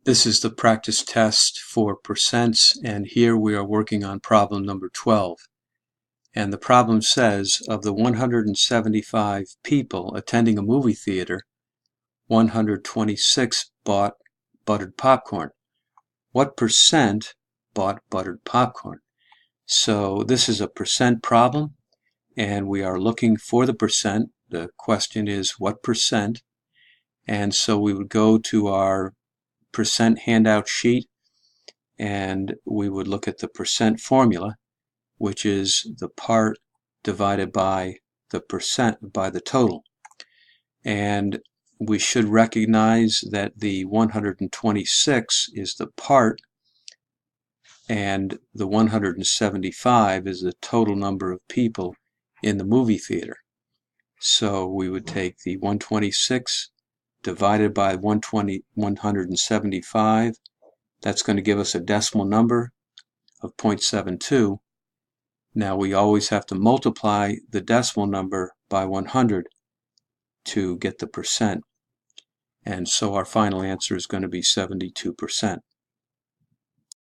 This is the practice test for percents, and here we are working on problem number 12. And the problem says, of the 175 people attending a movie theater, 126 bought buttered popcorn. What percent bought buttered popcorn? So this is a percent problem, and we are looking for the percent. The question is what percent? And so we would go to our percent handout sheet, and we would look at the percent formula, which is the part divided by the percent by the total. And we should recognize that the 126 is the part, and the 175 is the total number of people in the movie theater. So we would take the 126 divided by 175. That's going to give us a decimal number of 0.72. Now we always have to multiply the decimal number by 100 to get the percent. And so our final answer is going to be 72%.